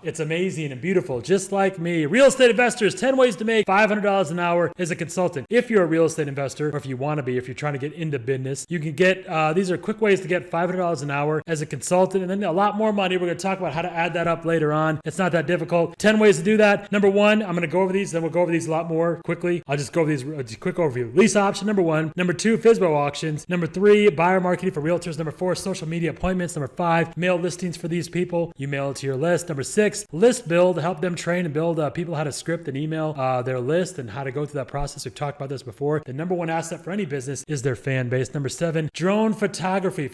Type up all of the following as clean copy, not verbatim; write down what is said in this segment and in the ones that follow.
It's amazing and beautiful, just like me. Real estate investors, 10 ways to make $500 an hour as a consultant. If you're a real estate investor, or if you want to be, if you're trying to get into business, you can get, these are quick ways to get $500 an hour as a consultant, and then a lot more money. We're going to talk about how to add that up later on. It's not that difficult. 10 ways to do that. Number one, I'm going to go over these, then we'll go over these a lot more quickly. I'll just go over these, just quick overview. Lease option, number one. Number two, FSBO auctions. Number three, buyer marketing for realtors. Number four, social media appointments. Number five, mail listings for these people. You mail it to your list. Number six, list build, help them train and build people how to script and email their list and how to go through that process. We've talked about this before. The number one asset for any business is their fan base. Number seven, drone photography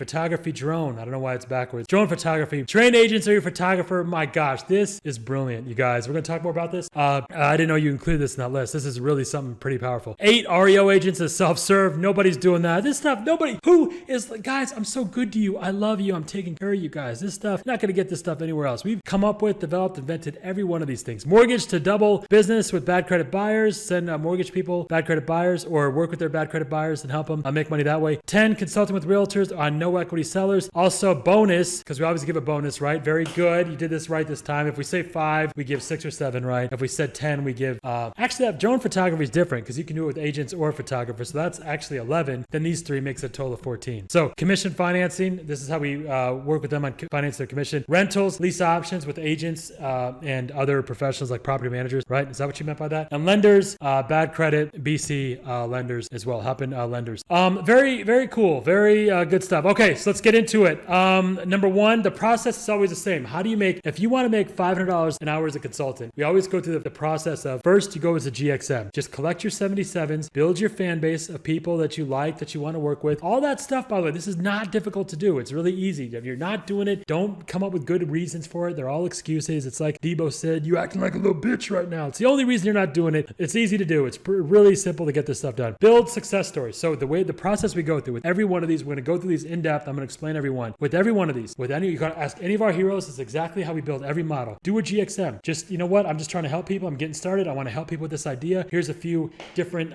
drone. I don't know why it's backwards. Drone photography. Trained agents are your photographer. My gosh, this is brilliant, you guys. We're going to talk more about this. I didn't know you included this in that list. This is really something pretty powerful. 8 REO agents as self-serve. Nobody's doing that. This stuff, nobody. Who is, guys, I'm so good to you. I love you. I'm taking care of you guys. This stuff, not going to get this stuff anywhere else. We've come up with, developed, invented every one of these things. Mortgage to double business with bad credit buyers. Send mortgage people bad credit buyers, or work with their bad credit buyers and help them make money that way. 10, consulting with realtors on no equity sellers. Also bonus, because we always give a bonus, right? Very good. You did this right this time. If we say 5, we give 6 or 7, right? If we said 10, we give, actually that drone photography is different because you can do it with agents or photographers. So that's actually 11. Then these 3 makes a total of 14. So commission financing, this is how we work with them on finance their commission. Rentals, lease options with agents and other professionals like property managers, right? Is that what you meant by that? And lenders, bad credit, BC lenders as well, helping lenders. Very, very cool. Very good stuff. Okay, so let's get into it. Number one, the process is always the same. How do you make, if you want to make $500 an hour as a consultant, we always go through the process of, first you go as a GXM. Just collect your 77s, build your fan base of people that you like, that you want to work with. All that stuff, by the way, this is not difficult to do. It's really easy. If you're not doing it, don't come up with good reasons for it. They're all excuses. It's like Debo said, you acting like a little bitch right now. It's the only reason you're not doing it. It's easy to do. It's really simple to get this stuff done. Build success stories. So the process we go through with every one of these, we're going to go through these in depth. I'm going to explain every one. With every one of these, with any, you got to ask any of our heroes. It's exactly how we build every model. Do a GXM. Just, you know what? I'm just trying to help people. I'm getting started. I want to help people with this idea. Here's a few different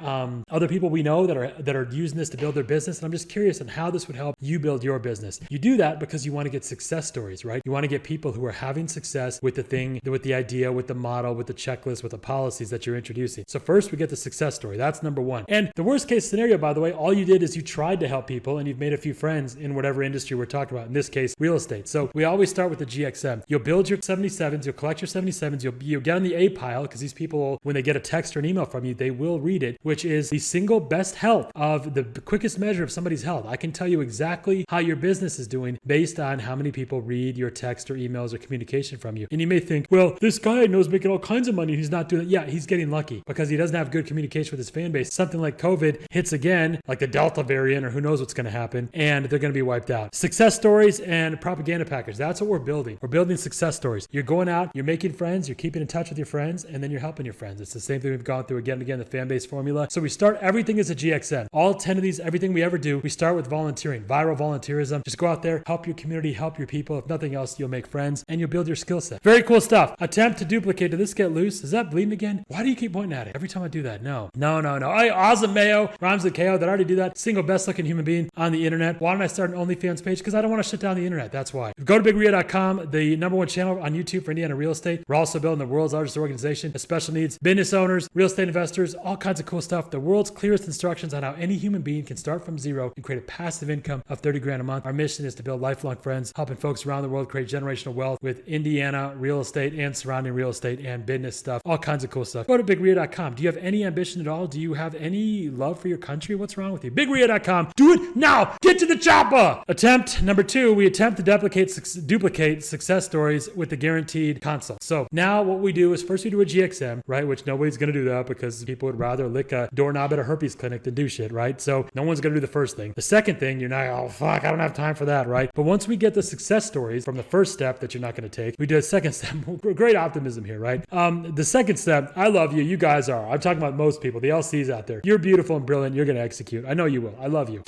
other people we know that are using this to build their business. And I'm just curious on how this would help you build your business. You do that because you want to get success stories, right? You want to get people who are having success with the thing, with the idea, with the model, with the checklist, with the policies that you're introducing. So first we get the success story. That's number one. And the worst case scenario, by the way, all you did is you tried to help people and you've made a few friends in whatever industry we're talking about. In this case, real estate. So we always start with the GXM. You'll build your 77s. You'll collect your 77s. You'll get on the A pile because these people, when they get a text or an email from you, they will read it, which is the single best health of the quickest measure of somebody's health. I can tell you exactly how your business is doing based on how many people read your text or emails or communication from you. And you may think, well, this guy knows making all kinds of money. He's not doing it. Yeah, he's getting lucky because he doesn't have good communication with his fan base. Something like COVID hits again, like the Delta variant or who knows what's going to happen, and they're going to be wiped out. Success stories and propaganda package. That's what we're building. We're building success stories. You're going out, you're making friends, you're keeping in touch with your friends, and then you're helping your friends. It's the same thing we've gone through again and again, the fan base formula. So we start everything as a GXM. All 10 of these, everything we ever do, we start with volunteering, viral volunteerism. Just go out there, help your community, help your people. If nothing else, you'll make friends and you'll build your skill set. Very cool stuff. Attempt to duplicate. Did this get loose? Is that bleeding again? Why do you keep pointing at it every time I do that? No. Awesome Mayo, rhymes with KO. Did I already do that? Single best looking human being on the internet. Why don't I start an OnlyFans page? Because I don't want to shut down the internet. That's why. Go to bigria.com, the number one channel on YouTube for Indiana real estate. We're also building the world's largest organization of special needs business owners, real estate investors, all kinds of cool stuff. The world's clearest instructions on how any human being can start from zero and create a passive income of $30,000 a month. Our mission is to build lifelong friends, helping folks around the world create generational wealth with Indiana real estate and surrounding real estate and business stuff, all kinds of cool stuff. Go to bigria.com. Do you have any ambition at all? Do you have any love for your country? What's wrong with you? bigria.com. Do it now. Get to the chopper. Attempt number 2, we attempt to duplicate success stories with the guaranteed consult. So now what we do is first we do a GXM, right? Which nobody's going to do that because people would rather lick a doorknob at a herpes clinic than do shit, right? So no one's going to do the first thing. The second thing, you're not, oh fuck, I don't have time for that, right? But once we get the success stories from the first step that you're not going to take, we do a second step. Great optimism here, right? The second step, I love you. You guys are. I'm talking about most people, the LCs out there. You're beautiful and brilliant. You're going to execute. I know you will. I love you.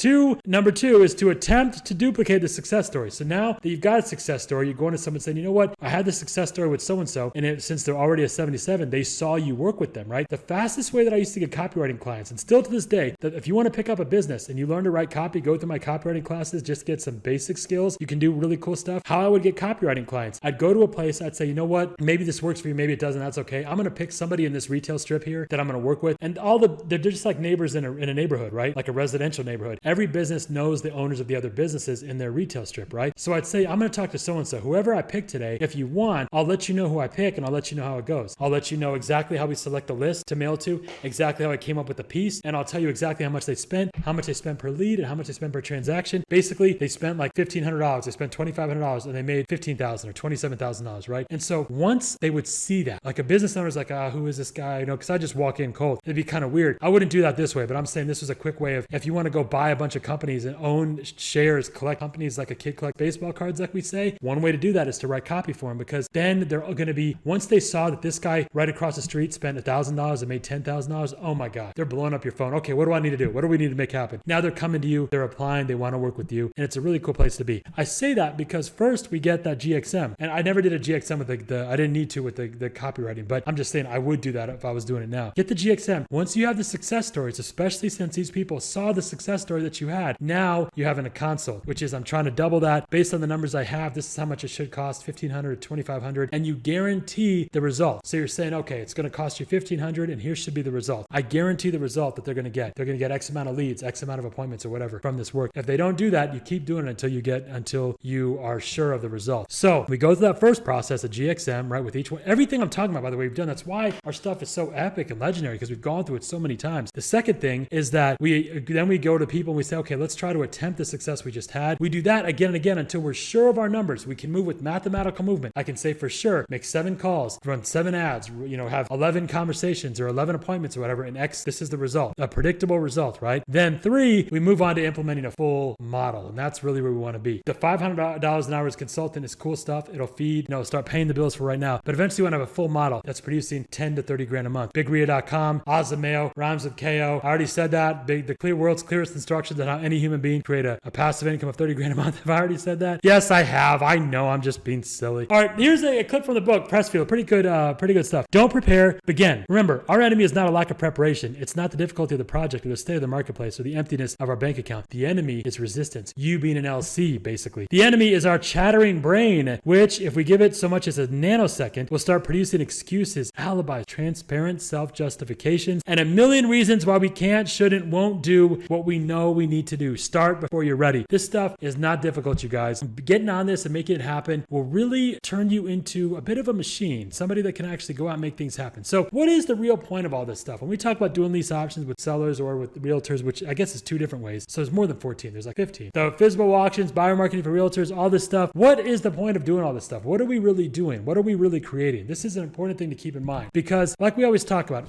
Number two is to attempt to duplicate the success story. So now that you've got a success story, you're going to someone saying, you know what? I had the success story with so-and-so, and since they're already a 77, they saw you work with them, right? The fastest way that I used to get copywriting clients, and still to this day, that if you want to pick up a business and you learn to write copy, go through my copywriting classes, just get some basic skills. You can do really cool stuff. How I would get copywriting clients. I'd go to a place marketplace, I'd say, you know what? Maybe this works for you. Maybe it doesn't. That's okay. I'm going to pick somebody in this retail strip here that I'm going to work with. And they're just like neighbors in a neighborhood, right? Like a residential neighborhood. Every business knows the owners of the other businesses in their retail strip, right? So I'd say, I'm going to talk to so-and-so. Whoever I pick today, if you want, I'll let you know who I pick and I'll let you know how it goes. I'll let you know exactly how we select the list to mail to, exactly how I came up with the piece, and I'll tell you exactly how much they spent, how much they spent per lead, and how much they spent per transaction. Basically, they spent like $1,500, they spent $2,500, and they made $15,000 or $27,000, right? And so once they would see that, like a business owner's like, who is this guy? You know, because I just walk in cold. It'd be kind of weird. I wouldn't do that this way, but I'm saying this was a quick way of, if you want to go buy a bunch of companies and own shares, collect companies like a kid collect baseball cards, like we say, one way to do that is to write copy for them, because then they're going to be, once they saw that this guy right across the street spent $1,000 and made $10,000, oh my God, they're blowing up your phone. Okay, what do I need to do? What do we need to make happen? Now they're coming to you, they're applying, they want to work with you, and it's a really cool place to be. I say that because first we get that GXM, and I never did a GXM with I didn't need to with the copywriting, but I'm just saying I would do that if I was doing it now. Get the GXM. Once you have the success stories, especially since these people saw the success story that you had, now you have in a console, which is I'm trying to double that based on the numbers I have. This is how much it should cost, $1,500 to $2,500, and you guarantee the result. So you're saying, okay, it's going to cost you $1,500 and here should be the result. I guarantee the result that they're going to get. They're going to get X amount of leads, X amount of appointments or whatever from this work. If they don't do that, you keep doing it until you are sure of the result. So we go through that first process of GXM, right? With each one, everything I'm talking about, by the way, we've done. That's why our stuff is so epic and legendary, because we've gone through it so many times. The second thing is that we go to people and we say, okay, let's try to attempt the success we just had. We do that again and again until we're sure of our numbers. We can move with mathematical movement. I can say for sure, make 7 calls, run 7 ads, have 11 conversations or 11 appointments or whatever, and X, this is the result, a predictable result, right? Then 3, we move on to implementing a full model, and that's really where we want to be. The $500 an hour as consultant is cool stuff. It'll feed, start paying the bills for right now, but eventually we want to have a full model that's producing 10 to 30 grand a month. BigRia.com, Mail, rhymes with KO. I already said that. The world's clearest instructions on how any human being create a passive income of 30 grand a month. Have I already said that? Yes, I have. I know. I'm just being silly. All right, here's a clip from the book, Pressfield. Pretty good stuff. Don't prepare, begin. Remember, our enemy is not a lack of preparation. It's not the difficulty of the project or the state of the marketplace or the emptiness of our bank account. The enemy is resistance. You being an LC, basically. The enemy is our chattering brain, which, if we give it so much as a nanosecond, will start producing excuses, alibis, transparent self-justifications, and a million reasons why we can't, shouldn't, won't do what we know we need to do. Start before you're ready. This stuff is not difficult, you guys. Getting on this and making it happen will really turn you into a bit of a machine, somebody that can actually go out and make things happen. So what is the real point of all this stuff? When we talk about doing lease options with sellers or with realtors, which I guess is 2 different ways. So there's more than 14. There's like 15. The physical auctions, buyer marketing for realtors, all this stuff. What is the point of doing all this stuff? What are we really doing? What are we really creating? This is an important thing to keep in mind, because like we always talk about,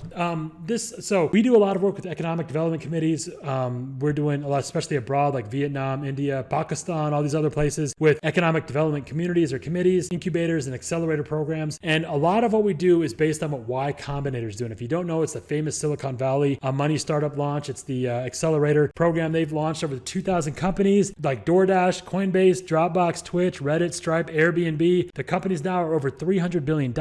so we do a lot of work with economic development committees. We're doing a lot, especially abroad, like Vietnam, India, Pakistan, all these other places with economic development communities or committees, incubators and accelerator programs. And a lot of what we do is based on what Y Combinator is doing. If you don't know, it's the famous Silicon Valley money startup launch. It's the accelerator program they've launched over 2,000 companies like DoorDash, Coinbase, Dropbox, Twitch, Reddit, Stripe, Airbnb. The companies now are over $300 billion.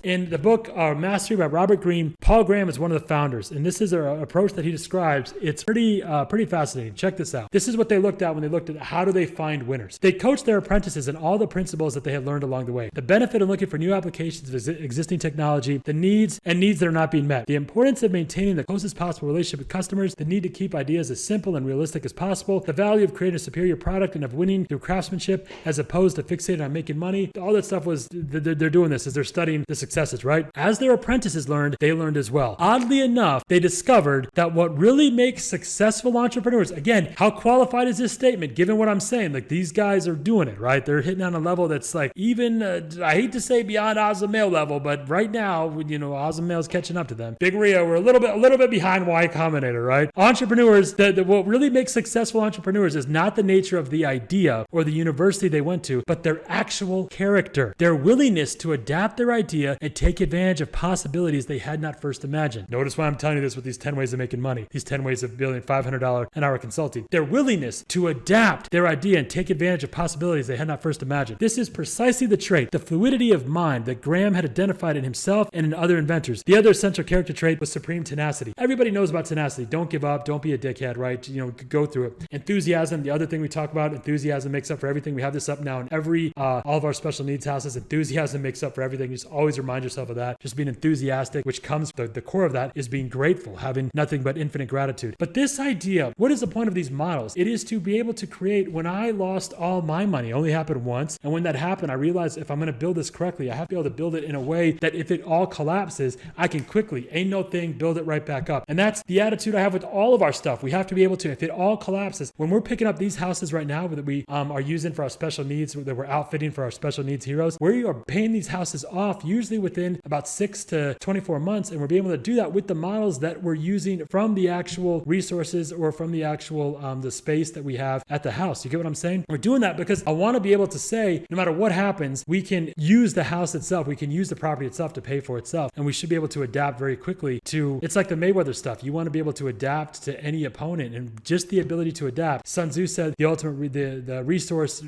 In the book, Mastery by Robert Greene, Paul Graham is one of the founders. And this is an approach that he describes. It's pretty fascinating. Check this out. This is what they looked at when they looked at how do they find winners. They coached their apprentices in all the principles that they had learned along the way. The benefit of looking for new applications of existing technology, the needs that are not being met, the importance of maintaining the closest possible relationship with customers, the need to keep ideas as simple and realistic as possible, the value of creating a superior product and of winning through craftsmanship as opposed to fixated on making money. All that stuff was, they're doing this as they're studying the successes, right? As their apprentices learned, they learned as well. Oddly enough, they discovered that what really makes successful entrepreneurs, again, how qualified is this statement given what I'm saying? Like, these guys are doing it, right? They're hitting on a level that's like even, I hate to say beyond Mail level, but right now, Mail's catching up to them. Big Rio, we're a little bit behind Y Combinator, right? Entrepreneurs, what really makes successful entrepreneurs is not the nature of the idea or the university they went to, but their actual character, their willingness to adapt their idea and take advantage of possibilities they had not first imagined. Notice why I'm telling you this with these 10 ways of making money, these 10 ways of building $500 an hour consulting. Their willingness to adapt their idea and take advantage of possibilities they had not first imagined. This is precisely the trait, the fluidity of mind that Graham had identified in himself and in other inventors. The other essential character trait was supreme tenacity. Everybody knows about tenacity. Don't give up. Don't be a dickhead, right? Go through it. Enthusiasm, the other thing we talk about, enthusiasm makes up for everything. We have this up now in all of our special needs houses. process. Enthusiasm makes up for everything. Just always remind yourself of that. Just being enthusiastic, which comes, the core of that is being grateful, having nothing but infinite gratitude. But this idea, what is the point of these models? It is to be able to create, when I lost all my money, it only happened once. And when that happened, I realized if I'm going to build this correctly, I have to be able to build it in a way that if it all collapses, I can quickly, ain't no thing, build it right back up. And that's the attitude I have with all of our stuff. We have to be able to, if it all collapses, when we're picking up these houses right now that we are using for our special needs, that we're outfitting for our special needs heroes, we are paying these houses off usually within about 6 to 24 months. And we're being able to do that with the models that we're using from the actual resources or from the actual, the space that we have at the house. You get what I'm saying? We're doing that because I want to be able to say, no matter what happens, we can use the house itself. We can use the property itself to pay for itself. And we should be able to adapt very quickly to, it's like the Mayweather stuff. You want to be able to adapt to any opponent, and just the ability to adapt. Sun Tzu said the ultimate resource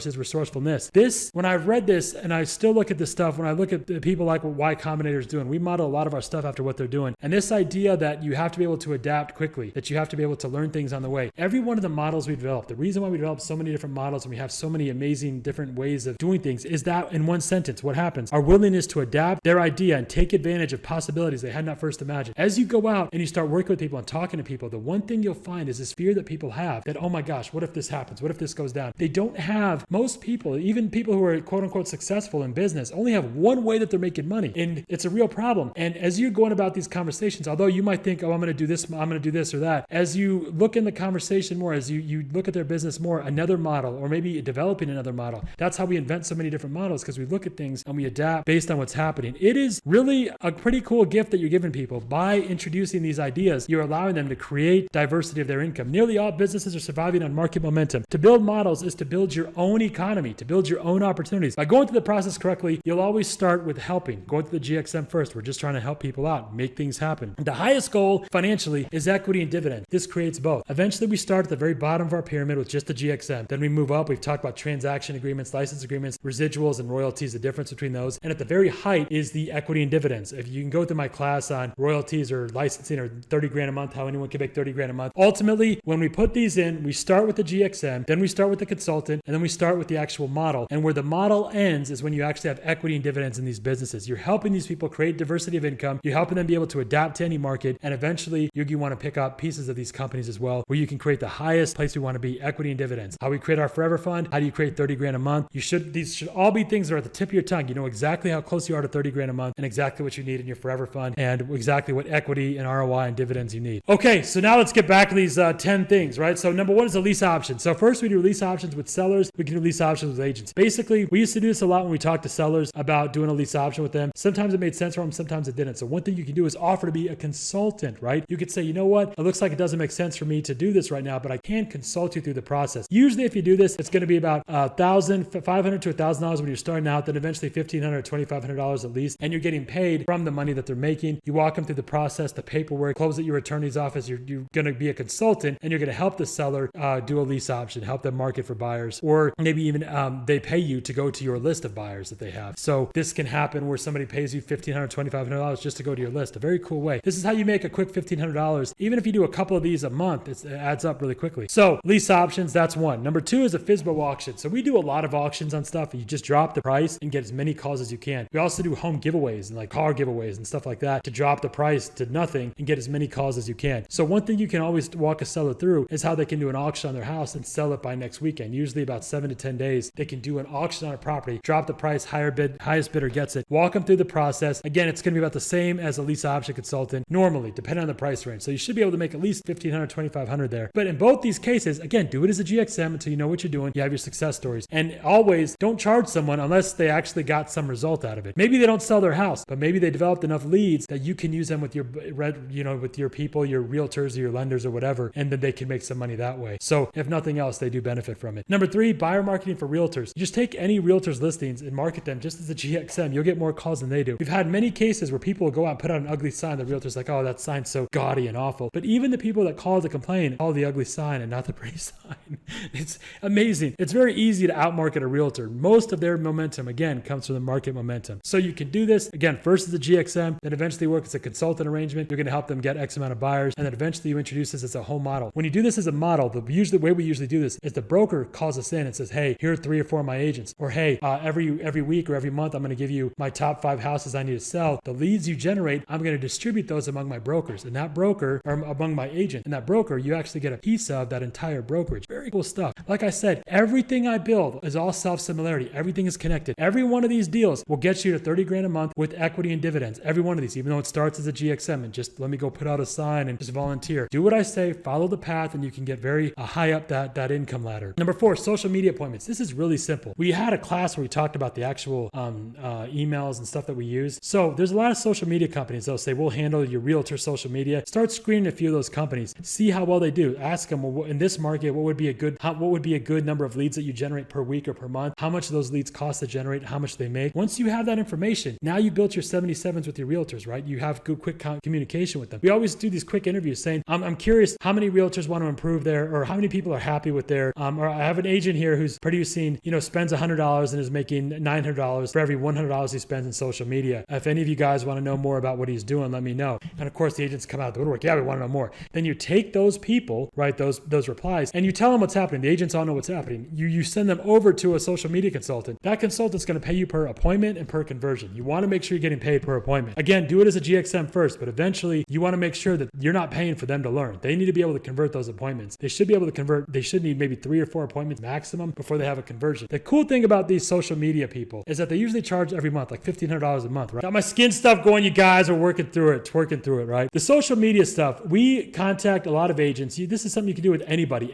is resourcefulness. This, when I've read this and I still look at this stuff, when I look at the people like what Y Combinator is doing, we model a lot of our stuff after what they're doing. And this idea that you have to be able to adapt quickly, that you have to be able to learn things on the way. Every one of the models we developed, the reason why we developed so many different models and we have so many amazing different ways of doing things is that in one sentence, what happens? Our willingness to adapt their idea and take advantage of possibilities they had not first imagined. As you go out and you start working with people and talking to people, the one thing you'll find is this fear that people have that, oh my gosh, what if this happens? What if this goes down? They don't have, most people, even people who are quote unquote successful in business, only have one way that they're making money. And it's a real problem. And as you're going about these conversations, although you might think, oh, I'm going to do this, I'm going to do this or that, as you look in the conversation more, as you look at their business more, another model, or maybe developing another model. That's how we invent so many different models, because we look at things and we adapt based on what's happening. It is really a pretty cool gift that you're giving people. By introducing these ideas, you're allowing them to create diversity of their income. Nearly all businesses are surviving on market momentum. To build models is to build your own economy, to build your own opportunities. By going through the process correctly, you'll always start with helping. Going through the GXM first. We're just trying to help people out, make things happen. The highest goal financially is equity and dividend. This creates both. Eventually, we start at the very bottom of our pyramid with just the GXM. Then we move up. We've talked about transaction agreements, license agreements, residuals, and royalties, the difference between those. And at the very height is the equity and dividends. If you can go through my class on royalties or licensing or 30 grand a month, how anyone can make 30 grand a month. Ultimately, when we put these in, we start with the GXM, then we start with the consultant, and then we start with the actual model. And where the model ends is when you actually have equity and dividends in these businesses. You're helping these people create diversity of income. You're helping them be able to adapt to any market. And eventually, you want to pick up pieces of these companies as well, where you can create the highest place we want to be, equity and dividends. How we create our forever fund, how do you create 30 grand a month? These should all be things that are at the tip of your tongue. You know exactly how close you are to 30 grand a month and exactly what you need in your forever fund and exactly what equity and ROI and dividends you need. Okay, so now let's get back to these 10 things, right? So number one is a lease option. So first we do lease options with sellers. We can do lease options with agents. Basically, we used to do this a lot when we talked to sellers about doing a lease option with them. Sometimes it made sense for them, sometimes it didn't. So one thing you can do is offer to be a consultant, right? You could say, you know what? It looks like it doesn't make sense for me to do this right now, but I can consult you through the process. Usually if you do this, it's going to be about $1,500 to $1,000 when you're starting out, then eventually $1,500 to $2,500 at least, and you're getting paid from the money that they're making. You walk them through the process, the paperwork, close at your attorney's office. You're going to be a consultant and you're going to help the seller do a lease option, help them market for buyers, or maybe even they pay you to go to your list of buyers that they have. So this can happen where somebody pays you $1,500, $2,500 just to go to your list. A very cool way. This is how you make a quick $1,500. Even if you do a couple of these a month, it adds up really quickly. So lease options, that's one. Number two is a FSBO auction. So we do a lot of auctions on stuff. You just drop the price and get as many calls as you can. We also do home giveaways and like car giveaways and stuff like that to drop the price to nothing and get as many calls as you can. So one thing you can always walk a seller through is how they can do an auction on their house and sell it by next weekend. Usually about 7 to 10 days, they can do an auction on a property, drop the price, highest bidder gets it. Walk them through the process. Again, it's going to be about the same as a lease option consultant normally, depending on the price range. So you should be able to make at least $1,500, $2,500 there. But in both these cases, again, do it as a GXM until you know what you're doing. You have your success stories. And always don't charge someone unless they actually got some result out of it. Maybe they don't sell their house, but maybe they developed enough leads that you can use them with your with your people, your realtors or your lenders or whatever, and then they can make some money that way. So if nothing else, they do benefit from it. Number three, buyer marketing for realtors. You just take any realtors listings and market them just as a GXM. You'll get more calls than they do. We've had many cases where people will go out and put out an ugly sign. The realtor's like, oh, that sign's so gaudy and awful. But even the people that call to complain call the ugly sign and not the pretty sign. It's amazing. It's very easy to outmarket a realtor. Most of their momentum, again, comes from the market momentum. So you can do this, again, first as a GXM, then eventually work as a consultant arrangement. You're going to help them get X amount of buyers, and then eventually you introduce this as a whole model. When you do this as a model, the way we usually do this is the broker calls us in and says, hey, here are 3 or 4 of my agents, or hey, hey, every week or every month, I'm going to give you my top 5 houses I need to sell. The leads you generate, I'm going to distribute those among my brokers, and that broker, or among my agent, and that broker, you actually get a piece of that entire brokerage. Very cool stuff. Like I said, everything I build is all self-similarity. Everything is connected. Every one of these deals will get you to 30 grand a month with equity and dividends. Every one of these, even though it starts as a GXM and just let me go put out a sign and just volunteer. Do what I say, follow the path, and you can get very high up that income ladder. Number 4, social media appointments. This is really simple. We had a class where we talked about the actual emails and stuff that we use. So there's a lot of social media companies. They'll say, we'll handle your realtor social media. Start screening a few of those companies. See how well they do. Ask them, well, in this market, what would be a good number of leads that you generate per week or per month? How much those leads cost to generate? How much they make? Once you have that information, now you built your 77s with your realtors, right? You have good, quick communication with them. We always do these quick interviews saying, I'm curious how many realtors want to improve their, or how many people are happy with their, or I have an agent here who's producing, spends $100 and is making $900 for every $100 he spends in social media. If any of you guys want to know more about what he's doing, let me know. And of course, the agents come out the woodwork. Yeah, we want to know more. Then you take those people, right? Those replies, and you tell them what's happening. The agents all know what's happening. You send them over to a social media consultant. That consultant's going to pay you per appointment and per conversion. You want to make sure you're getting paid per appointment. Again, do it as a GXM first, but eventually you want to make sure that you're not paying for them to learn. They need to be able to convert those appointments. They should be able to convert. They should need maybe 3 or 4 appointments maximum before they have a conversion. The cool thing about these social media people is that they usually charge every month, like $1,500 a month, right? Got my skin stuff going. You guys are working through it, twerking through it, right? The social media stuff, we contact a lot of agents. This is something you can do with anybody.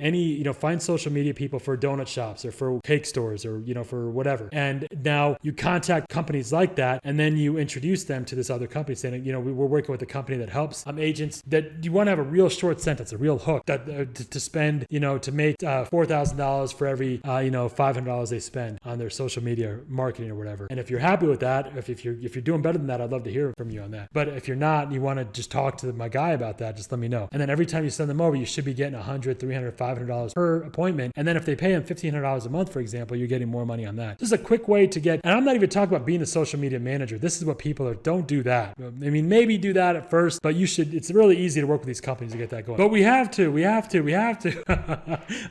Find social media people for donut shops or for cake stores or, for whatever. And now you contact companies like that, and then you introduce them to this other company saying, we're working with a company that helps agents, that you want to have a real short sentence, a real hook that to spend, to make $4,000 for every, $500 they spend on their social media marketing or whatever. And if you're happy with that, if you're doing better than that, I'd love to hear from you on that. But if you're not, and you want to just talk to my guy about that, just let me know. And then every time you send them over, you should be getting $100, $300, $500 per appointment. And then if they pay them $1,500 a month, for example, you're getting more money on that. This is a quick way to get, and I'm not even talking about being a social media manager. This is what people are, don't do that. Maybe do that at first, but you should, it's really easy to work with these companies to get that going. But we have to.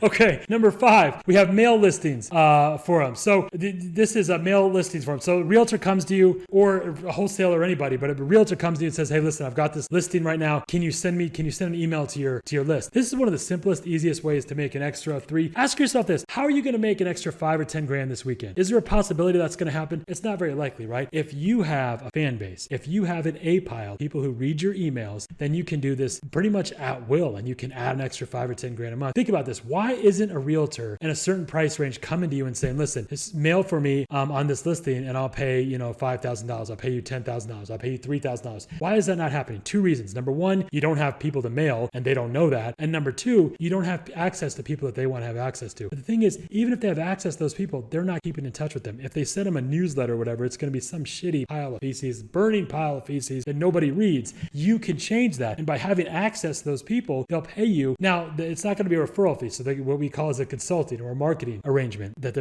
Okay, number 5, we have mail listings for them. So this is a mail listings for them. So a realtor comes to you, or a wholesaler or anybody, but a realtor comes to you and says, hey, listen, I've got this listing right now. Can you send an email to your list? This is one of the simplest, easiest ways to make an extra 3. Ask yourself this: how are you going to make an extra 5 or 10 grand this weekend? Is there a possibility that's going to happen? It's not very likely, right? If you have a fan base, if you have an A pile, people who read your emails, then you can do this pretty much at will, and you can add an extra 5 or 10 grand a month. Think about this. Why isn't a realtor in a certain price range coming to you and saying, listen, this mail for me on this listing, and I'll pay, $5,000. I'll pay you $10,000. I'll pay you $3,000. Why is that not happening? 2 reasons. Number 1, you don't have people to mail, and they don't know that. And number 2, you don't have access to people that they want to have access to. But the thing is, even if they have access to those people, they're not keeping in touch with them. If they send them a newsletter or whatever, it's going to be some shitty pile of feces, burning pile of feces that nobody reads. You can change that. And by having access to those people, they'll pay you. Now, it's not going to be a referral fee. So what we call is a consulting or a marketing arrangement that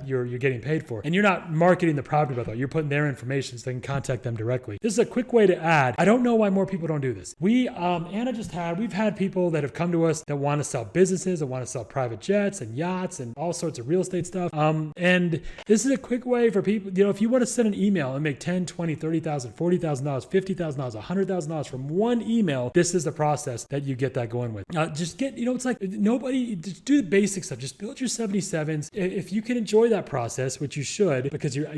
you're getting paid for. And you're not marketing the property, by the way. You're putting their information so they can contact them directly. This is a quick way to add. I don't know why more people don't do this. We've had people that have come to us that want to sell businesses, that want to sell private jets and yachts and all sorts of real estate stuff. And this is a quick way for people, if you want to send an email and make $10,000, $20,000, $30,000, $40,000, $50,000, $100,000 from one email, this is the process that you get that going with. Just get, it's like just do the basic stuff. Just build your 77s. If you can enjoy that process, which you should, because you're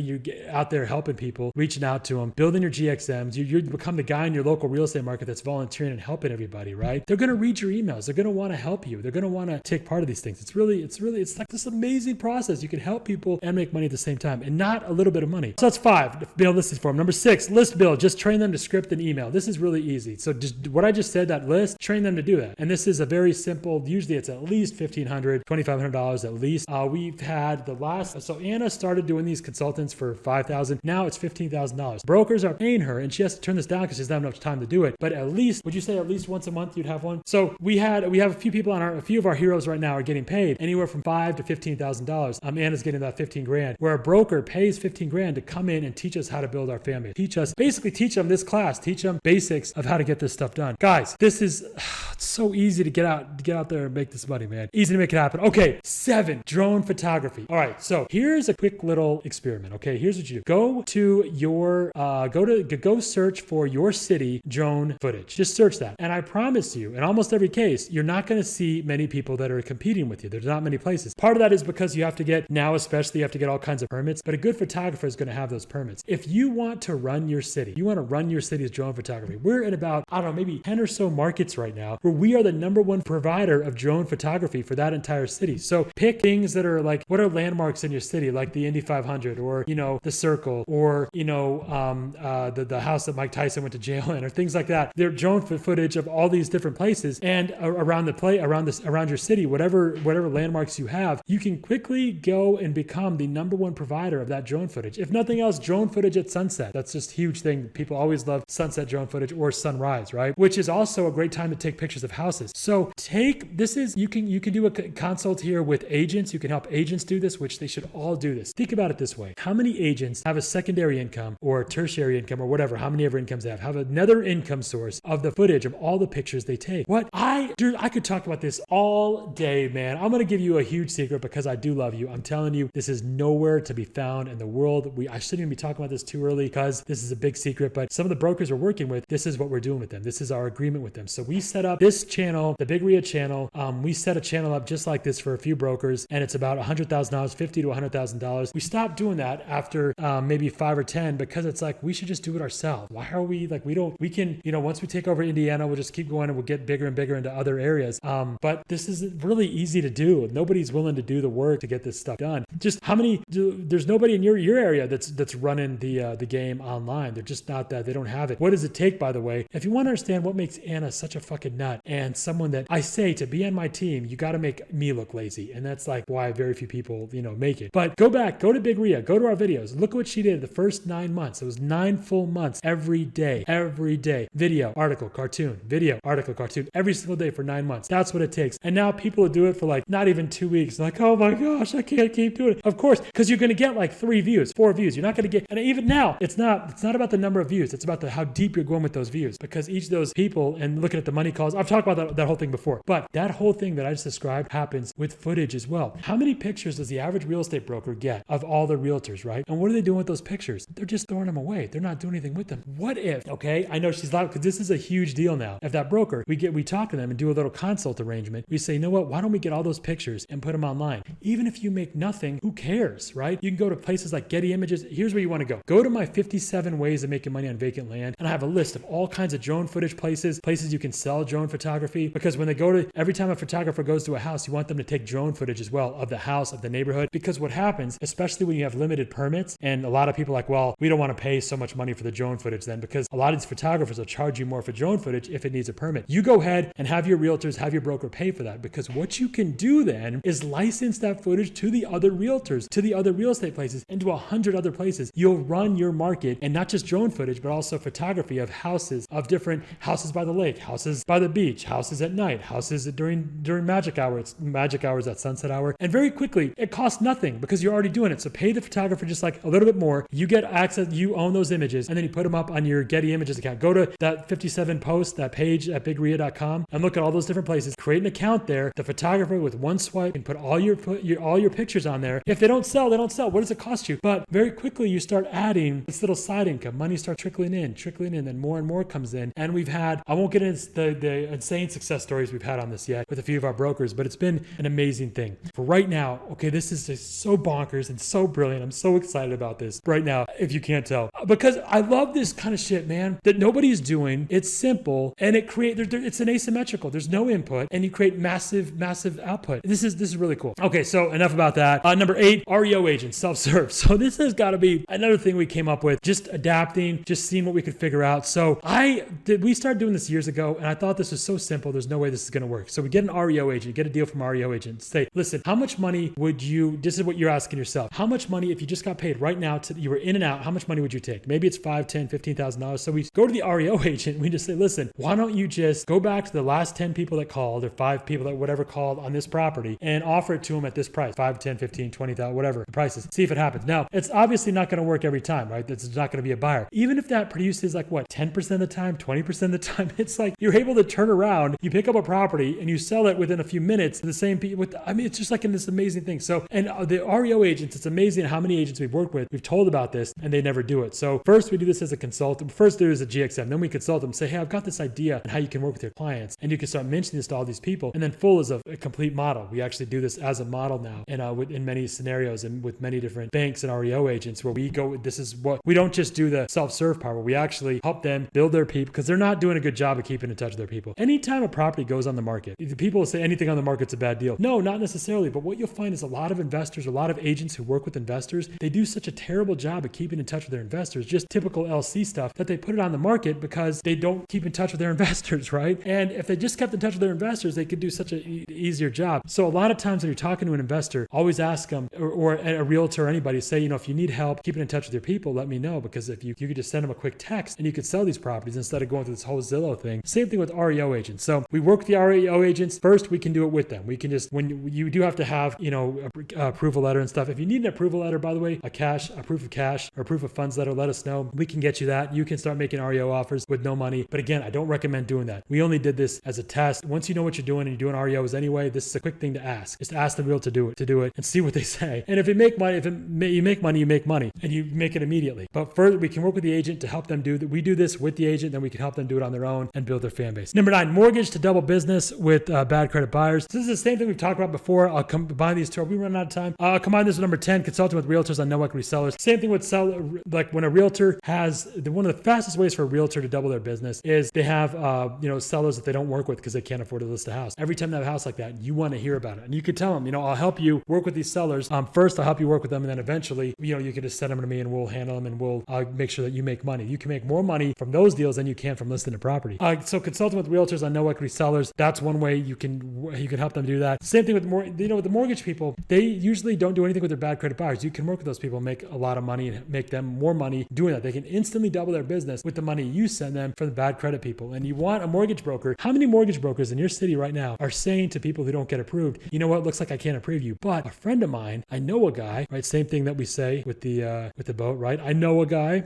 out there helping people, reaching out to them, building your GXMs, you become the guy in your local real estate market that's volunteering and helping everybody, right? They're going to read your emails. They're going to want to help you. They're going to want to take part of these things. It's like this amazing process. You can help people and make money at the same time, and not a little bit of money. So that's 5, build listings for them. Number 6, list build. Just train them to script an email. This is really easy. So just what I just said, that list, train them to do that. And this is a very simple, usually it's at least $1,500, $2,500 at least. We've had so Anna started doing these consultants for $5,000. Now it's $15,000. Brokers are paying her, and she has to turn this down because she doesn't have enough time to do it. But at least, would you say at least once a month you'd have one? So we have a few people a few of our heroes right now are getting paid anywhere from $5,000 to $15,000. Anna's getting that 15 grand, where a broker pays 15 grand to come in and teach us how to build our family. Teach them this class, teach them basics of how to get this stuff done. Guys, this is it's so easy to get out there and make this money, man. Easy to make it happen. Okay, 7, drone photography. All right, so here's a quick little experiment. Okay, here's what you do. Go to your, go search for your city drone footage. Just search that. And I promise you, in almost every case, you're not going to see many people that are competing with you. There's not many places. Part of that is because you have to get, now especially, you have to get all kinds of permits, but a good photographer is going to have those permits. If you want to run your city, you want to run your city's drone photography. We're in about, I don't know, maybe 10 or so markets right now where we are the #1 provider of drone photography for that entire city. So pick things that are like, what are landmarks in your city? Like the Indy 500 or, the Circle or, the house that Mike Tyson went to jail in or things like that. They're drone footage of all these different places and around your city, whatever landmarks you have, you can quickly go and become the #1 provider of that drone footage. If nothing else, drone footage at sunset. That's just a huge thing. People always love sunset drone footage or sunrise, right? Which is also a great time to take pictures of houses. So you can do a consult here with agents. You can help agents do this, which they should all do this. Think about it this way. How many agents have a secondary income or tertiary income or whatever, how many ever incomes they have another income source of the footage of all the pictures they take? I could talk about this all day, man. I'm going to give you a huge secret because I do love you. I'm telling you, this is nowhere to be found in the world. I shouldn't even be talking about this too early because this is a big secret, but some of the brokers we're working with, this is what we're doing with them. This is our agreement with them. So we set up this channel, the Big RIA channel. We set a channel up just like this for a few brokers, and it's about $100,000, $50,000 to $100,000. We stopped doing that after maybe 5 or 10 because it's like, we should just do it ourselves. Why are we like, we can, once we take over Indiana, we'll just keep going and we'll get bigger and bigger into other areas. But this is really easy to do. Nobody's willing to do the work to get this stuff done. Just there's nobody in your area that's running the game online. They're just not that. They don't have it. What does it take, by the way? If you want to understand what makes Anna such a fucking nut and someone that I say to be on my team, you got to make me look lazy. And that's like why very few people, make it. But go to Big RIA, go to our videos. Look at what she did the first 9 months. It was 9 full months every day, video, article, cartoon, video, article, cartoon, every single day for 9 months. That's what it takes. And now people will do it for like not even 2 weeks. Like, oh my gosh, I can't keep doing it. Of course, because you're going to get like 3 views, 4 views. You're not going to get, and even now, it's not about the number of views. It's about how deep you're going with those views, because each of those people, and looking at the money calls, I've talked about that whole thing before, but that whole thing that I just described happens with footage as well. How many pictures does the average real estate broker get of all the realtors, right? And what are they doing with those pictures? They're just throwing them away. They're not doing anything with them. What if, okay, I know she's loud because this is a huge deal now. If that broker, we talk to them and do a little consult arrangement, we say, you know what, why don't we get all those pictures and put them online? Even if you make nothing, who cares, right? You can go to places like Getty Images. Here's where you want to go. Go to my 57 ways of making money on vacant land. And I have a list of all kinds of drone footage places you can sell drone photography, because when they go to, every time a photographer goes to a house, you want them to take drone footage as well of the house, of the neighborhood, because what happens, especially when you have limited permits, and a lot of people are like, well, we don't want to pay so much money for the drone footage then, because a lot of these photographers will charge you more for drone footage if it needs a permit. You go ahead and have your realtors, have your broker pay for that, because what you can do then is license that footage to the other realtors, to the other real estate places, and to 100 other places. You'll run your market, and not just drone footage, but also photography of houses, of different houses by the lake, houses by the beach, houses at night, houses during magic hours, at sunset hour. And very quickly, it costs nothing because you're already doing it. So pay the photographer just like a little bit more. You get access, you own those images, and then you put them up on your Getty Images account. Go to that 57 post, that page at bigria.com, and look at all those different places. Create an account there. The photographer with one swipe and put all your pictures on there. If they don't sell, they don't sell. What does it cost you? But very quickly, you start adding this little side income. Money starts trickling in, then more and more comes in. And we've had, I won't get into the insane success stories we've had on this yet with a few of our brokers, but it's been an amazing thing. For right now, okay, this is just so bonkers and so brilliant. I'm so excited about this right now, if you can't tell, because I love this kind of shit, man, that nobody's doing. It's simple, and it's an asymmetrical. There's no input, and you create massive output. This is really cool. Okay, so enough about that. Number 8, REO agents, self-serve. So this has got to be another thing we came up with, just adapting, just seeing what we could figure out. So we started doing this years ago, and I thought this was so simple. There's no way this is going to work. So we get an REO agent, get a deal from an REO agent. Say, listen, how much money would you, this is what you're asking yourself, how much money, if you just got paid right now, you were in and out, how much money would you take? Maybe it's $5,000, $10,000, $15,000. So we go to the REO agent, we just say, listen, why don't you just go back to the last 10 people that called, or 5 people that whatever called on this property, and offer it to them at this price, 5, 10, 15, 20,000, whatever the price is. See if it happens. Now, it's obviously not going to work every time, right? It's not going to be a buyer. Even if that produces like what, 10% of the time, 20% of the time, it's like you're able to turn around, you pick up a property and you sell it within a few minutes to the same people. It's just like in this amazing thing. So, and the REO agents, it's amazing how many agents we've worked with, we've told about this and they never do it. So first we do this as a consultant. First there is a GXM, then we consult them, say, hey, I've got this idea on how you can work with your clients, and you can start mentioning this to all these people. And then full is a complete model. We actually do this as a model now, and in many scenarios and with many different banks and REO agents, where we go, this is what we don't just do the self-serve part, where we actually help them build their people, because they're not doing a good job of keeping in touch with their people. Anytime a property goes on the market, people say anything on the market's a bad deal. No, not necessarily. But what you'll find is a lot of investors, a lot of agents who work with investors, they do such a terrible job of keeping in touch with their investors, just typical LC stuff, that they put it on the market because they don't keep in touch with their investors, right? And if they just kept in touch with their investors, they could do such an easier job. So a lot of times when you're talking to an investor, always ask them, or a realtor or anybody, say, if you need help keeping in touch with your people, let me know, because if you could just send them a quick text and you could sell these properties instead of going through this whole Zillow thing. Same thing with REO agents. So we work with the REO agents. First, we can do it with them. We can just, when you do have to have, a approval letter and stuff. If you need an approval letter, by the way, a proof of cash or proof of funds letter, let us know. We can get you that. You can start making REO offers with no money. But again, I don't recommend doing that. We only did this as a test. Once you know what you're doing and you're doing REOs anyway, this is a quick thing to ask. Just ask the realtor to do it and see what they say. And if you make money, you make money and you make it immediately. But first, we can work with the agent to help them do that. We do this with the agent, then we can help them do it on their own and build their fan base. Number 9, mortgage to double business with bad credit buyers. This is the same thing we've talked about before. I'll combine these two. Are we running out of time? I'll combine this with number 10, consulting with realtors on no equity sellers. Same thing with like when a realtor has, one of the fastest ways for a realtor to double their business is they have, sellers that they don't work with because they can't afford to list a house. Every time they have a house like that, you want to hear about it. And you could tell them, I'll help you work with these sellers. First, I'll help you work with them. And then eventually, you can just send them to me and we'll handle them and we'll make sure that you make money. You can make more money from those deals than you can from listing a property. So consulting with realtors on no equity sellers, that's one way you can help them do that. Same thing with with the mortgage people. They usually don't do anything with their bad credit buyers. You can work with those people, make a lot of money and make them more money doing that. They can instantly double their business with the money you send them from the bad credit people. And you want a mortgage broker. How many mortgage brokers in your city right now are saying to people who don't get approved, you know what, looks like I can't approve you, but a friend of mine, I know a guy, right? Same thing that we say with the boat, right? I know a guy.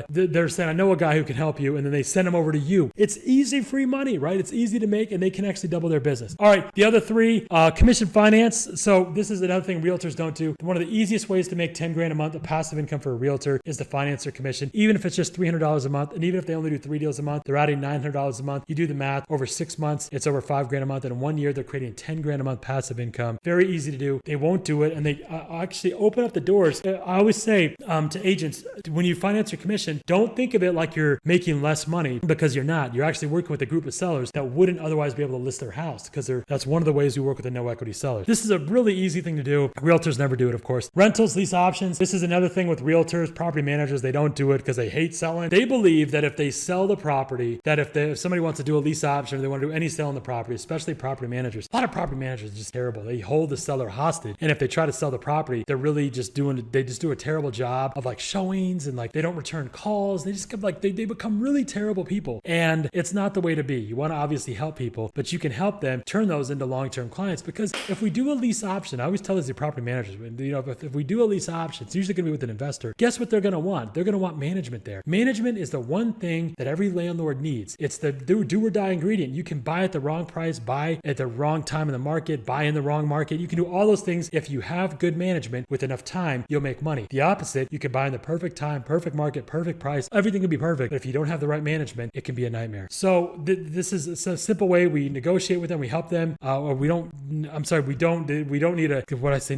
They're saying, I know a guy who can help you, and then they send him over to you. It's easy, free money, right? It's easy to make, and they can actually double their business. All right, the other 3, commission finance. So this is another thing realtors don't do. One of the easiest ways to make 10 grand a month of passive income for a realtor is to finance their commission, even if it's just $300 a month. And even if they only do 3 deals a month, they're adding $900 a month. You do the math, over 6 months, it's over 5 grand a month. And in 1 year, they're creating 10 grand a month passive income. Very easy to do. They won't do it. And they actually open up the doors. I always say to agents, when you finance your commission, don't think of it like you're making less money, because you're not. You're actually working with a group of sellers that wouldn't otherwise be able to list their house, because that's one of the ways we work with the no equity sellers. This is a really easy thing to do. Realtors never do it, of course. Rentals, lease options. This is another thing with realtors, property managers. They don't do it because they hate selling. They believe that if they sell the property, that if somebody wants to do a lease option, or they want to do any sale on the property, especially property managers. A lot of property managers are just terrible. They hold the seller hostage. And if they try to sell the property, they just do a terrible job of like showings, and like they don't return calls. They just they become really terrible people. And it's not the way to be. You want to obviously help people, but you can help them turn those into long-term clients, because if we do a lease option, I always tell this to property managers, if we do a lease option, it's usually going to be with an investor. Guess what they're going to want? They're going to want management there. Management is the one thing that every landlord needs. It's the do or die ingredient. You can buy at the wrong price, buy at the wrong time in the market, buy in the wrong market. You can do all those things. If you have good management with enough time, you'll make money. The opposite, you can buy in the perfect time, perfect market, perfect price. Everything can be perfect. But if you don't have the right management, it can be a nightmare. So this is a simple way. We negotiate with them. We help them. We don't need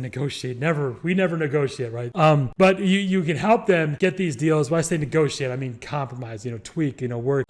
negotiate. We never negotiate, right? But you can help them get these deals. When I say negotiate, I mean compromise, tweak, work,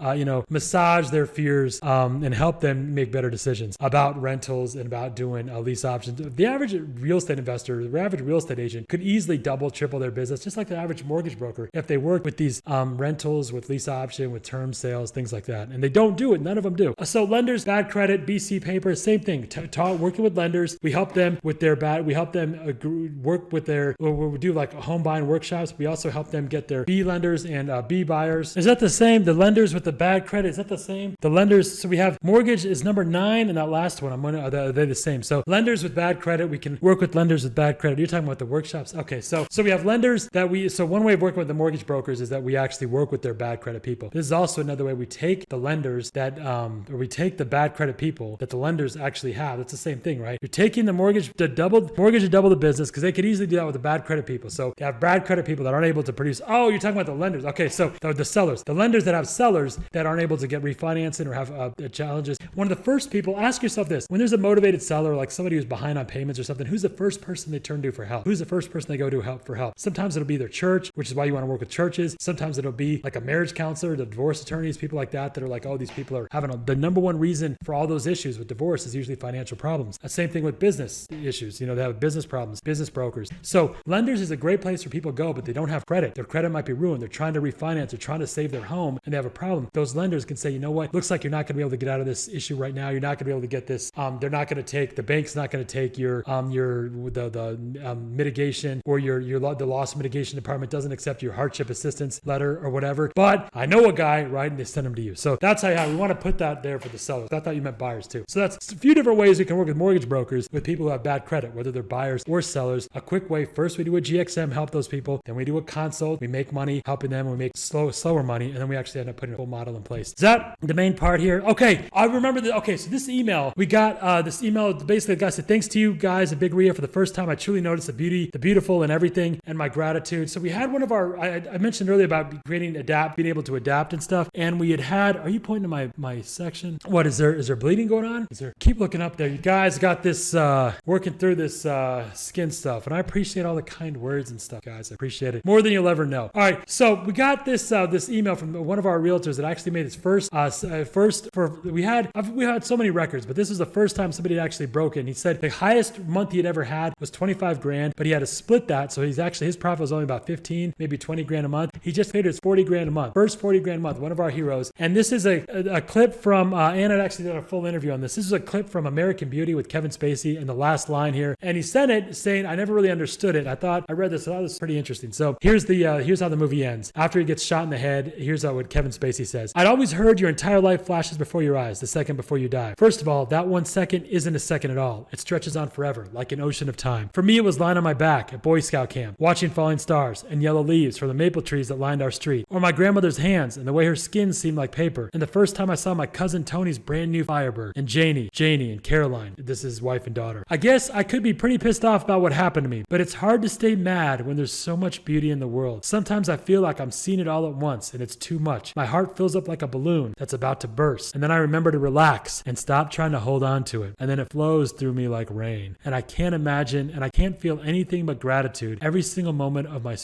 massage their fears, and help them make better decisions about rentals and about doing lease options. The average real estate investor, the average real estate agent could easily double, triple their business, just like the average mortgage broker, if they work with these rentals, with lease option, with term sales, things like that. And they don't do it. None of them do. So lenders, bad credit, BC paper, same thing. Working with lenders, we help them with their we help them work with we do like home buying workshops. We also help them get their B lenders and B buyers. Is that the same? The lenders with the bad credit, is that the same? The lenders, so we have mortgage is number 9, and that last one, are they the same? So lenders with bad credit, we can work with lenders with bad credit. You're talking about the workshops? Okay, so we have lenders so one way of working with the mortgage brokers is that we actually work with their bad credit people. This is also another way we take the lenders or we take the bad credit people that the lenders actually have. It's the same thing, right? You're taking the mortgage, the double mortgage to double the business because they could easily do that with the bad credit people. So you have bad credit people that aren't able to produce. Oh, you're talking about the lenders. Okay, so the sellers. The lenders that have sellers that aren't able to get refinancing or have challenges. One of the first people, ask yourself this. When there's a motivated seller, like somebody who's behind on payments or something, who's the first person they turn to for help? Who's the first person they go to for help? Sometimes it'll be their church, which is why you want to work with churches. Sometimes it'll be like a marriage counselor, the divorce attorneys, people like that are like, oh, these people are having the number one reason for all those issues with divorce is usually financial problems. Same thing with business issues. They have business problems, business brokers. So lenders is a great place where people go, but they don't have credit. Their credit might be ruined. They're trying to refinance. They're trying to save their home and they have a problem. Those lenders can say, you know what? Looks like you're not going to be able to get out of this issue right now. You're not going to be able to get this. They're not going to take, the bank's not going to take your mitigation or the loss mitigation department doesn't accept your hardship assistance letter or whatever. But I know a guy, right? And they send them to you. So that's how we want to put that there for the sellers. I thought you meant buyers too. So that's a few different ways you can work with mortgage brokers with people who have bad credit, whether they're buyers or sellers. A quick way, first we do a GXM, help those people. Then we do a consult. We make money helping them. We make slower money. And then we actually end up putting a full model in place. Is that the main part here? Okay. I remember that. Okay. So this email, we got this email. Basically the guy said, thanks to you guys at Big Ria for the first time. I truly noticed the beautiful and everything and my gratitude. So we had one of our, I mentioned earlier about being able to adapt and stuff. And we had, are you pointing to my section? What is there bleeding going on? Keep looking up there. You guys got this, working through this, skin stuff. And I appreciate all the kind words and stuff, guys. I appreciate it more than you'll ever know. All right. So we got this email from one of our realtors that actually made his we had so many records, but this was the first time somebody had actually broken. He said the highest month he had ever had was 25 grand, but he had to split that. So his profit was only about 15, maybe 20 grand a month. He just paid his 40 grand a month. First 40 grand a month, one of our heroes. And this is a clip from, Anna actually did a full interview on this. This is a clip from American Beauty with Kevin Spacey and the last line here. And he sent it saying, I never really understood it. I read this. I thought this was pretty interesting. So here's how the movie ends. After he gets shot in the head, here's what Kevin Spacey says. I'd always heard your entire life flashes before your eyes, the second before you die. First of all, that 1 second isn't a second at all. It stretches on forever, like an ocean of time. For me, it was lying on my back at Boy Scout camp, watching falling stars and yellow leaves from the maple trees that lined our street, or my grandmother's hands and the way her skin seemed like paper, and the first time I saw my cousin Tony's brand new Firebird, and Janie and Caroline, this is his wife and daughter. I guess I could be pretty pissed off about what happened to me, but it's hard to stay mad when there's so much beauty in the world. Sometimes I feel like I'm seeing it all at once, and it's too much. My heart fills up like a balloon that's about to burst, and then I remember to relax and stop trying to hold on to it, and then it flows through me like rain, and I can't imagine, and I can't feel anything but gratitude every single moment of my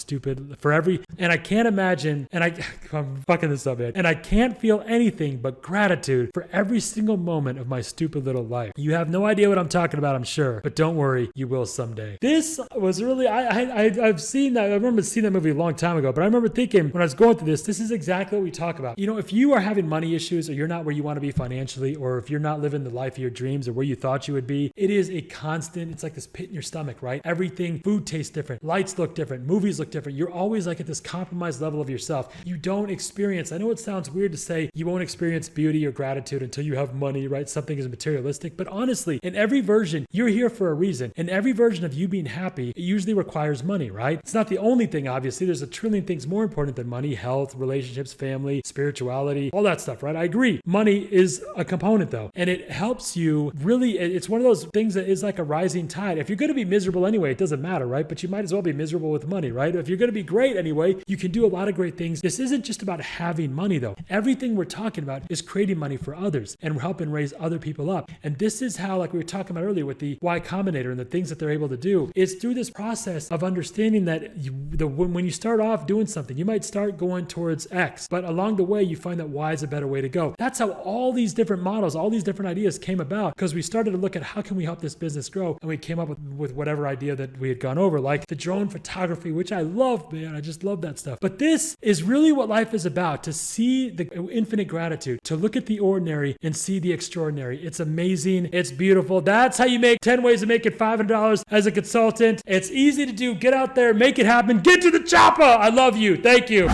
I'm fucking this up, man, and I can't feel anything but gratitude for every single moment of my stupid little life. You have no idea what I'm talking about, I'm sure, but don't worry, you will someday. This was really, I've seen that, I remember seeing that movie a long time ago, but I remember thinking when I was going through this is exactly what we talk about. If you are having money issues, or you're not where you want to be financially, or if you're not living the life of your dreams or where you thought you would be, it is a constant, it's like this pit in your stomach, right? Everything, food tastes different, lights look different, movies look different. You're always like at this compromised level of yourself. You don't experience, I know it sounds weird to say you won't experience beauty or gratitude until you have money, right? Something is materialistic, but honestly, in every version, you're here for a reason. In every version of you being happy, it usually requires money, right? It's not the only thing, obviously. There's a trillion things more important than money: health, relationships, family, spirituality, all that stuff, right? I agree. Money is a component though, and it helps you really, it's one of those things that is like a rising tide. If you're going to be miserable anyway, it doesn't matter, right? But you might as well be miserable with money, right? If you're going to be great anyway, you can do a lot of great things. This isn't just about having money though. Everything we're talking about is creating money for others and we're helping raise other people up. And this is how, like we were talking about earlier with the Y Combinator and the things that they're able to do, is through this process of understanding that when you start off doing something, you might start going towards X, but along the way, you find that Y is a better way to go. That's how all these different models, all these different ideas came about, because we started to look at how can we help this business grow, and we came up with whatever idea that we had gone over, like the drone photography, which I love, man. I just love that stuff. But this is really what life is about, to see the infinite gratitude, to look at the ordinary and see the extraordinary. It's amazing. It's beautiful. That's how you make 10 ways to make it $500 as a consultant. It's easy to do. Get out there, make it happen. Get to the chopper. I love you. Thank you.